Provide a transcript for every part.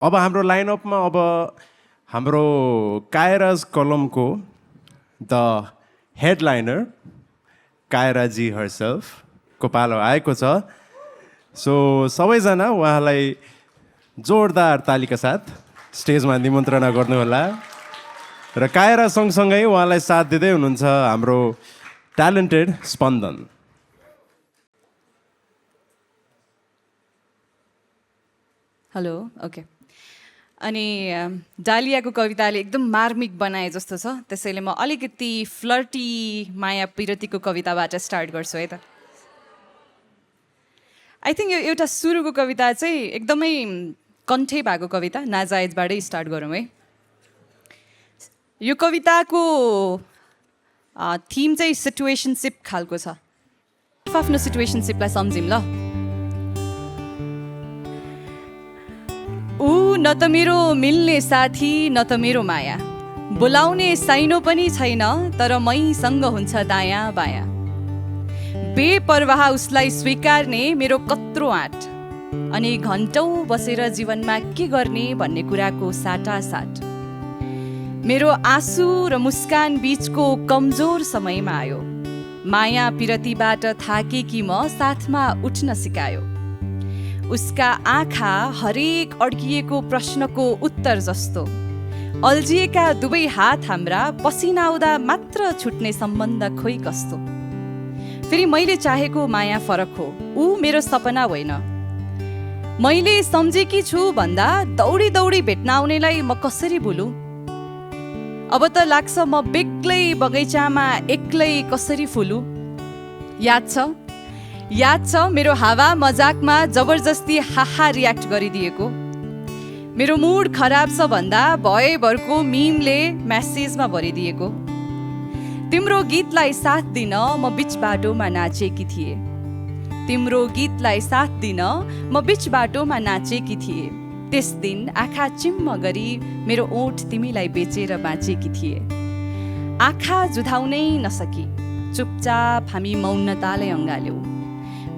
अब हाम्रो लाइनअपमा अब हाम्रो कायराज कलमको द हेडलाइनर कायराजी हरसेल्फको पालो आएको छ। सो सबैजना उहाँलाई जोरदार तालीका साथ स्टेजमा निमन्त्रणा गर्नुहोला। र कायरा सँगसँगै उहाँलाई साथ दिँदै हुनुहुन्छ हाम्रो ट्यालेन्टेड स्पन्दन। Hello, okay. अनि डालियाको कविताले एकदम मार्मिक बनाए जस्तो छ, त्यसैले म अलिकति फ्लर्टी माया पिरतीको कविताबाट स्टार्ट गर्छु है त। आई थिङ्क यो एउटा सुरुको कविता चाहिँ एकदमै कन्ठे भएको कविता, नाजायजबाटै स्टार्ट गरौँ है। यो कविताको थिम चाहिँ सिचुएसनसिप खालको छ। आफ्नो सिचुएसनसिपलाई सम्झौँ ल। न त मेरो मिल्ने साथी न त मेरो माया, बोलाउने साइनो पनि छैन तर मैसँग हुन्छ दायाँ बायाँ। बेपरवाह उसलाई स्वीकार्ने मेरो कत्रो आँट, अनि घन्टौँ बसेर जीवनमा के गर्ने भन्ने कुराको साटासाट। मेरो आँसु र मुस्कान बीचको कमजोर समयमा आयो, माया पिरतीबाट थाकेकी म साथमा उठ्न सिकायो। उसका आँखा हरेक अड्किएको प्रश्नको उत्तर जस्तो, अल्झिएका दुवै हात हाम्रा पसिना आउँदा मात्र छुट्ने सम्बन्ध खोइ कस्तो। फेरि मैले चाहेको माया फरक हो, ऊ मेरो सपना होइन। मैले सम्झेकी छु भन्दा दौडी दौडी भेट्न आउनेलाई म कसरी भुलुँ। अब त लाग्छ म बेग्लै बगैँचामा एक्लै कसरी फुलुँ। याद छ मेरो हावा मजाकमा जबरजस्ती हाहा रियाक्ट गरिदिएको। मेरो मुड खराब छ भन्दा भयभरको मिमले म्यासेजमा भरिदिएको। तिम्रो गीतलाई साथ दिन म बिच बाटोमा नाचेकी थिएँ। तिम्रो गीतलाई साथ दिन म बिच बाटोमा नाचेकी थिएँ। त्यस दिन आँखा चिम्म गरी मेरो ओठ तिमीलाई बेचेर बाँचेकी थिए। आँखा जुधाउनै नसकी चुपचाप हामी मौनतालाई अँगाल्यौँ।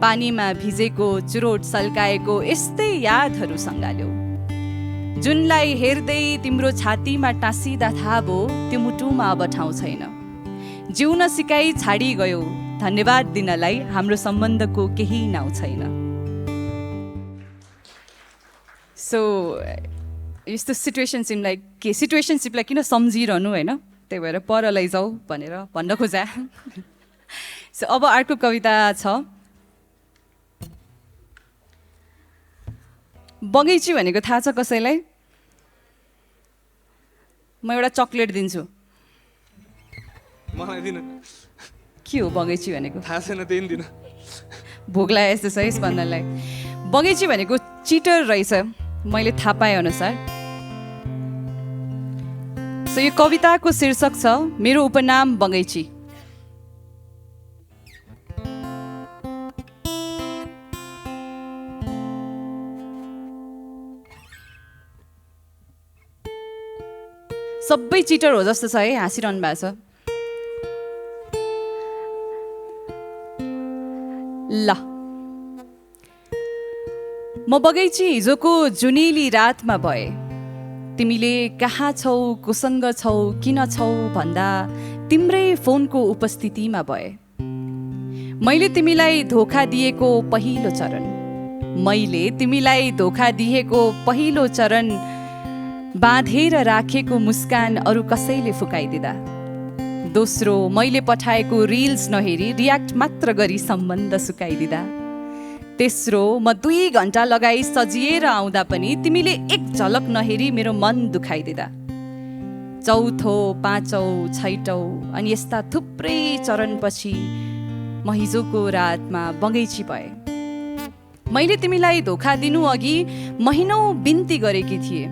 पानीमा भिजेको चुरोट सल्काएको यस्तै यादहरू सँगाल्यौ। जुनलाई हेर्दै तिम्रो छातीमा टाँसिँदा थाहा भयो त्यो मुटुमा अब ठाउँ छैन। जिउन सिकाइ छाडी गयो, धन्यवाद दिनलाई हाम्रो सम्बन्धको केही नाउँ छैन। सो यस्तो सिचुएसनसिपलाई किन सम्झिरहनु होइन, त्यही भएर पर लैजाऊ भनेर भन्न खोजा। सो अब अर्को कविता छ। बगैँची भनेको थाहा छ कसैलाई? म एउटा चक्लेट दिन्छु। मलाई दिन। के हो बगैँची भनेको? थाहा छैन, त्यही दिन। भोक लाग्यो यस्तो छ है स्पन्दनलाई। बगैँची भनेको चिटर रहेछ मैले थाहा पाएँ अनुसार। सो यो कविताको शीर्षक छ मेरो उपनाम बगैँची। सबै चिटर हो जस्तो छ है, हाँसिरहनु भएको छ। ल म बगैँची हिजोको जुनेली रातमा भए। तिमीले कहाँ छौ, कोसँग छौ, किन छौ भन्दा तिम्रै फोनको उपस्थितिमा भए। मैले तिमीलाई धोका दिएको पहिलो चरण, मैले तिमीलाई धोका दिएको पहिलो चरण, बाँधेर राखेको मुस्कान अरू कसैले फुकाइदिँदा। दोस्रो मैले पठाएको रिल्स नहेरी रियाक्ट मात्र गरी सम्बन्ध सुकाइदिँदा। तेस्रो म 2 घन्टा लगाई सजिएर आउँदा पनि तिमीले एक झलक नहेरी मेरो मन दुखाइदिँदा। चौथो, पाँचौँ, छैटौँ अनि यस्ता थुप्रै चरणपछि म हिजोको रातमा बगैँची भए। मैले तिमीलाई धोका दिनु अघि महिनौँ बिन्ती गरेकी थिएँ,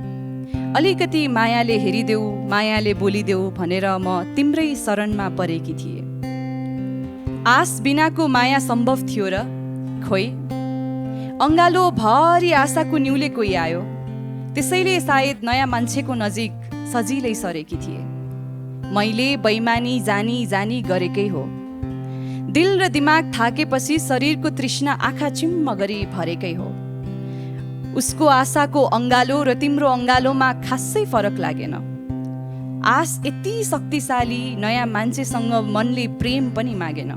अलिकति मायाले हेरिदेऊ, मायाले बोलिदेऊ भनेर म तिम्रै शरणमा परेकी थिएँ। आश बिनाको माया सम्भव थियो र? खोइ, अङ्गालो भरि आशाको न्युले कोही आयो, त्यसैले सायद नयाँ मान्छेको नजिक सजिलै सरेकी थिएँ। मैले बैमानी जानी जानी गरेकै हो। दिल र दिमाग थाकेपछि शरीरको तृष्णा आँखा चिम्म गरी भरेकै हो। उसको आशाको अङ्गालो र तिम्रो अङ्गालोमा खासै फरक लागेन। आश यति शक्तिशाली, नयाँ मान्छेसँग मनले प्रेम पनि मागेन।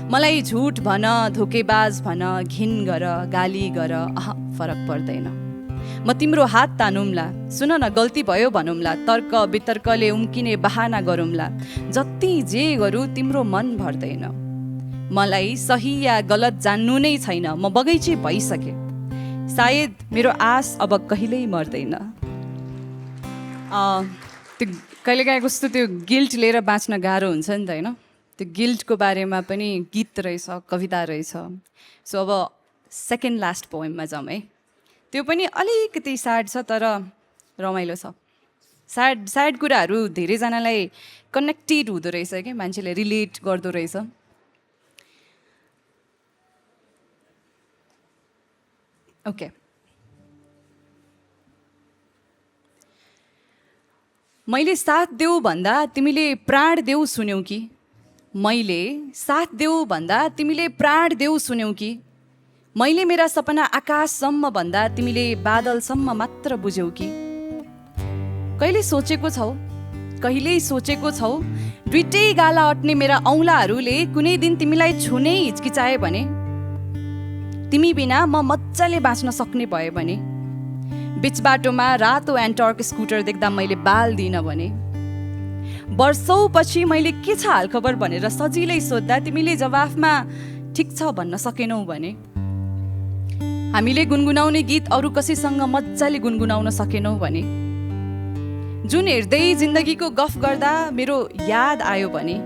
मलाई झुट भन, धोकेबाज भन, घिन गर, गाली गर, फरक पर्दैन। म तिम्रो हात तानौँला, सुन न गल्ती भयो भनौँला, तर्क वितर्कले उम्किने बहाना गरौँला, जति जे गरौँ तिम्रो मन भर्दैन। मलाई सही या गलत जान्नु नै छैन, म बगैँची भइसकेँ, सायद मेरो आश अब कहिल्यै मर्दैन। त्यो कहिलेकाहीँ कस्तो त्यो गिल्ट लिएर बाँच्न गाह्रो हुन्छ नि त, होइन? त्यो गिल्टको बारेमा पनि गीत रहेछ, कविता रहेछ। सो अब सेकेन्ड लास्ट पोएममा जाउँ है। त्यो पनि अलिकति स्याड छ तर रमाइलो छ। स्याड कुराहरू धेरैजनालाई कनेक्टेड हुँदो रहेछ क्या, मान्छेले रिलेट गर्दो रहेछ। ओके, मैले साथ देऊ भन्दा तिमीले प्राण देऊ सुन्यौ कि, मैले साथ देऊ भन्दा तिमीले प्राण देऊ सुन्यौ कि, मैले मेरा सपना आकाशसम्म भन्दा तिमीले बादलसम्म मात्र बुझ्यौ कि। कहिले सोचेको छौ, कहिल्यै सोचेको छौ, दुइटै गाला अट्ने मेरा औँलाहरूले कुनै दिन तिमीलाई छुनै हिचकिचाए भने, तिमी बिना म मजाले बाँच्न सक्ने भए भने, बिच बाटोमा रातो एन्टर्क स्कुटर देख्दा मैले बाल दिइनँ भने, वर्षौँ पछि मैले के छ हालखबर भनेर सजिलै सोद्धा तिमीले जवाफमा ठिक छ भन्न सकेनौ भने, हामीले गुनगुनाउने गीत अरू कसैसँग मजाले गुनगुनाउन सकेनौ भने, जुन हेर्दै जिन्दगीको गफ गर्दा मेरो याद आयो भने,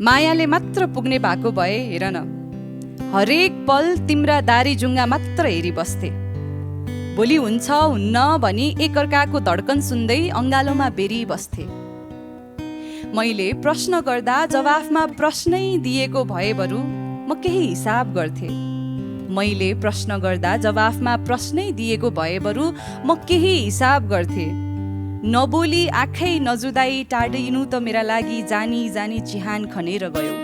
मायाले मात्र पुग्ने भएको भए हेर न, हरेक पल तिम्रा दारी जुङ्गा मात्र हेरिबस्थे, भोलि हुन्छ हुन्न भनी एकअर्काको धड्कन सुन्दै अङ्गालोमा बेरिबस्थे। मैले प्रश्न गर्दा जवाफमा प्रश्नै दिएको भए बरु म केही हिसाब गर्थे, मैले प्रश्न गर्दा जवाफमा प्रश्नै दिएको भए बरु म केही हिसाब गर्थे। नबोली आँखै नजुदाई टाढिनु त मेरा लागि जानी जानी चिहान खनेर गयो,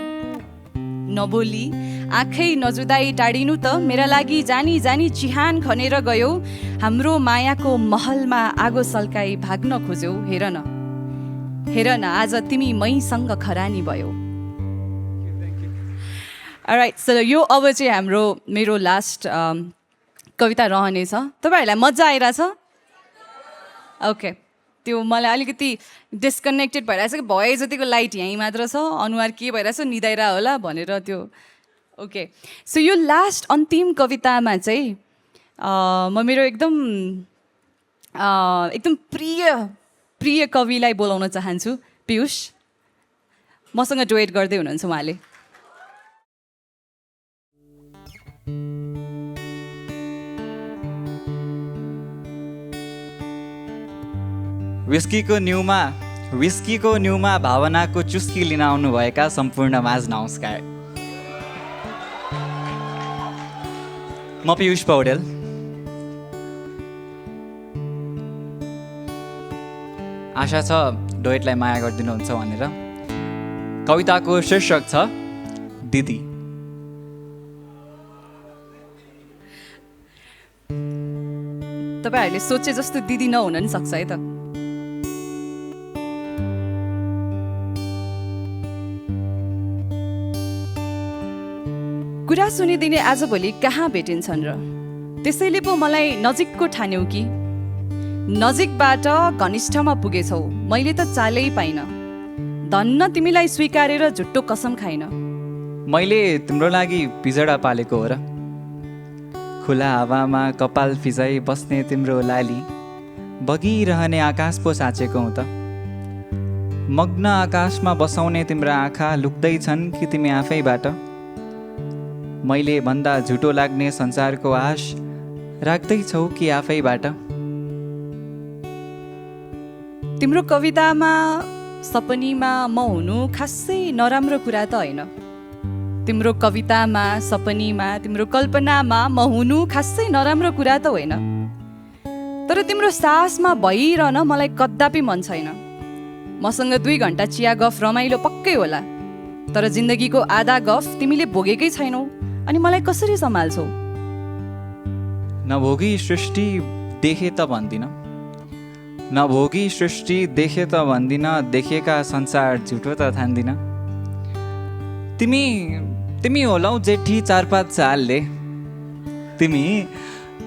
नबोली आँखै नजुदाई टाढिनु त मेरा लागि जानी जानी चिहान खनेर गयो। हाम्रो मायाको महलमा आगो सल्काई भाग्न खोज्यौ, हेर न, हेर न आज तिमी मैसँग खरानी भयो। अलराइट, सो यो अब चाहिँ मेरो लास्ट कविता रहनेछ। तपाईँहरूलाई मजा आइरहेछ? ओके, त्यो मलाई अलिकति डिस्कनेक्टेड भइरहेछ कि भए जतिको लाइट यहीँ मात्र छ, अनुहार के भइरहेछ निदाइरा होला भनेर त्यो। ओके, सो यो लास्ट अन्तिम कवितामा चाहिँ म मेरो एकदम प्रिय कविलाई बोलाउन चाहन्छु, पीयूष। मसँग डुएट गर्दै हुनुहुन्छ उहाँले। विस्कीको न्युमा भावनाको चुस्की लिन आउनुभएका सम्पूर्ण माझ नमस्कार। म पीयूष पौडेल। आशा छ डोएटलाई माया गरिदिनुहुन्छ भनेर। कविताको शीर्षक छ दिदी। तपाईँहरूले सोचे जस्तो दिदी नहुन नि सक्छ है त। कुरा सुनिदिने आजभोलि कहाँ भेटिन्छन् र, त्यसैले पो मलाई नजिकको ठान्यौ कि, नजिकबाट घनिष्ठमा पुगेछौ मैले त चालै पाइनँ, धन्न तिमीलाई स्वीकारेर झुट्टो कसम खाइन। मैले तिम्रो लागि पिजडा पालेको हो र, खुला हावामा कपाल फिजाई बस्ने तिम्रो लाली, बगिरहने आकाश पो साँचेको हुँ त। मग्न आकाशमा बसाउने तिम्रा आँखा लुक्दैछन् कि तिमी आफैबाट, मैले भन्दा झुटो लाग्ने संसारको आश राख्दैछौ कि आफैबाट। तिम्रो कवितामा सपनीमा म हुनु खासै नराम्रो कुरा त होइन, तिम्रो कवितामा सपनीमा तिम्रो कल्पनामा म हुनु खासै नराम्रो कुरा त होइन, तर तिम्रो सासमा भइरहन मलाई कदापि मन छैन। मसँग 2 घन्टा चिया गफ रमाइलो पक्कै होला, तर जिन्दगीको आधा गफ तिमीले भोगेकै छैनौ, अनि मलाई कसरी सम्हाल्छौ? नभोगी सृष्टि देखे त भन्दिन, नभोगी सृष्टि देखे त भन्दिन, देखेका संसार झुटो त ठान्दिन। तिमी तिमी होलौ जेठी 4-5 सालले, तिमी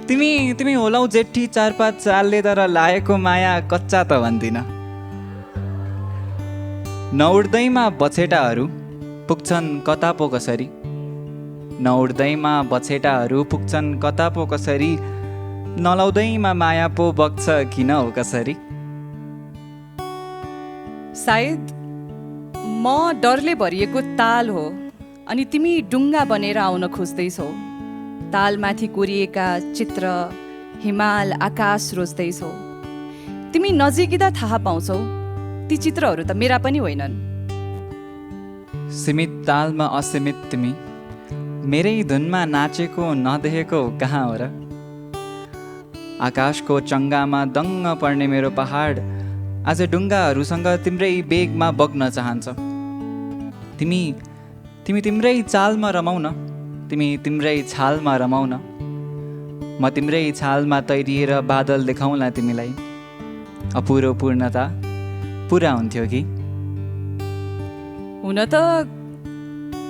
तिमी तिमी होलौ जेठी 4-5 सालले, तर लाएको माया कच्चा त भन्दिन। नउड्दैमा बछेटाहरू पुग्छन् कता पो कसरी, नउड्दैमा बछेटाहरू पुग्छन् कता पो कसरी, नलाउँदैमा माया पो बग्छ किन हो कसरी। सायद म डरले भरिएको ताल हो अनि तिमी डुङ्गा बनेर आउन खोज्दैछौ। तालमाथि कोरिएका चित्र, हिमाल, आकाश रोज्दैछौ। तिमी नजिकिँदा थाहा पाउँछौ ती चित्रहरू त मेरा पनि होइनन्। सीमित तालमा असीमित तिमी, मेरै धुनमा नाचेको नदेखेको कहाँ हो र। आकाशको चङ्गामा दङ्ग पर्ने मेरो पहाड आज डुङ्गाहरूसँग तिम्रै बेगमा बग्न चाहन्छ। तिमी तिमी तिम्रै चालमा रमाउन, तिमी तिम्रै छालमा रमाउन, म तिम्रै छालमा तैरिएर बादल देखाउँला तिमीलाई। अपुरो पूर्णता पुरा हुन्थ्यो कि। हुन त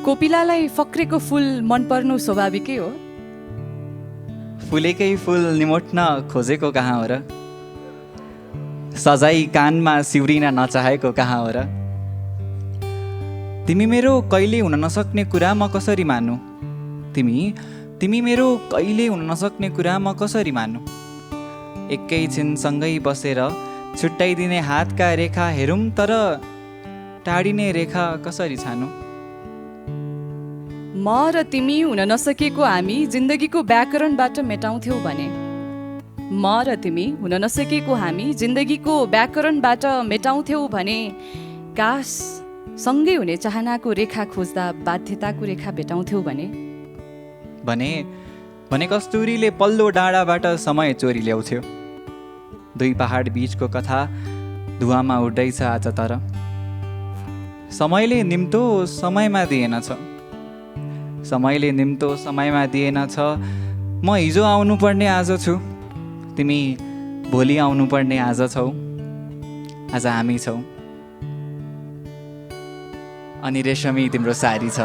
कोपिलालाई फक्रेको फुल मन पर्नु स्वाभाविकै हो। फुलेकै फुल निमोट्न खोजेको कहाँ हो र, सजाई कानमा सिउरिन नचाहेको कहाँ हो र। तिमी मेरो कहिले हुन नसक्ने कुरा म कसरी मान्नु, तिमी तिमी मेरो कहिले हुन नसक्ने कुरा म कसरी मान्नु। एकैछिन सँगै बसेर छुट्याइदिने हातका रेखा हेरौँ, तर टाढिने रेखा कसरी छानु। म र तिमी हुन नसकेको हामी जिन्दगीको व्याकरणबाट मेटाउँथ्यौ भने, म र तिमी हुन नसकेको हामी जिन्दगीको व्याकरणबाट मेटाउँथ्यौ भने, काश सँगै हुने चाहनाको रेखा खोज्दा बाध्यताको रेखा भेटाउँथ्यौ भने। भने कस्तुरीले पल्लो डाँडाबाट समय चोरी ल्याउँथ्यो। दुई पहाड बीचको कथा धुवामा उड्दैछ आज, तर समयले निम्तो समयमा दिएनछ, समयले निम्तो समयमा दिएनछ। म हिजो आउनुपर्ने आज छु, तिमी भोलि आउनुपर्ने आज छौ, आज हामी छौ। अनि रेशमी तिम्रो सारी छ।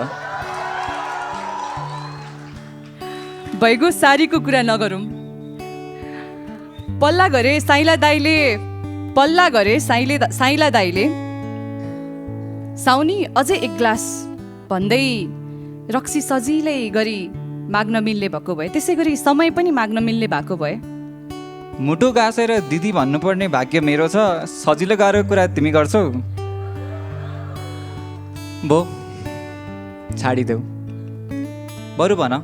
बैगो सारीको कुरा नगरौँ। पल्ला घरे साइला दाइले साउनी अझै एक ग्लास भन्दै रक्सी सजिलै गरी माग्न मिल्ने भएको भए, त्यसै गरी समय पनि माग्न मिल्ने भएको भए। मुटु गाँसेर दिदी भन्नुपर्ने भाग्य मेरो छ, सजिलो गाह्रो कुरा तिमी गर्छौ। भो छाडिदेऊ, बरु भन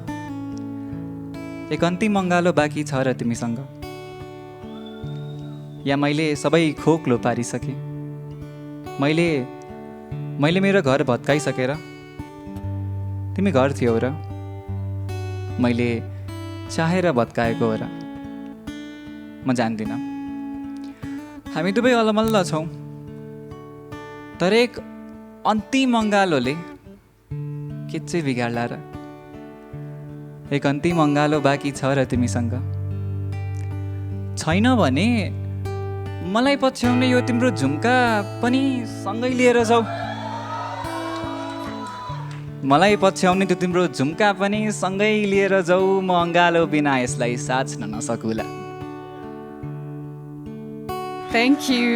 एक अन्तिम मङ्गालो बाँकी छ र तिमीसँग, या मैले सबै खोक्लो पारिसकेँ। मैले मेरो घर भत्काइसकेर तिमी घर थियौ र मैले चाहेर भत्काएको हो र। म जान्दिनँ, हामी दुवै अलमल्ल छौँ, तर एक अन्तिम अङ्गालोले के चाहिँ बिगाड्ला र। एक अन्तिम अङ्गालो बाँकी छ र तिमीसँग, छैन भने मलाई पछ्याउने यो तिम्रो झुम्का पनि सँगै लिएर जाऊ। मलाई पछ्याउने त्यो तिम्रो झुम्का पनि सँगै लिएर जाऊ, म अङ्गालो बिना यसलाई साच्न नसकुला। Thank you.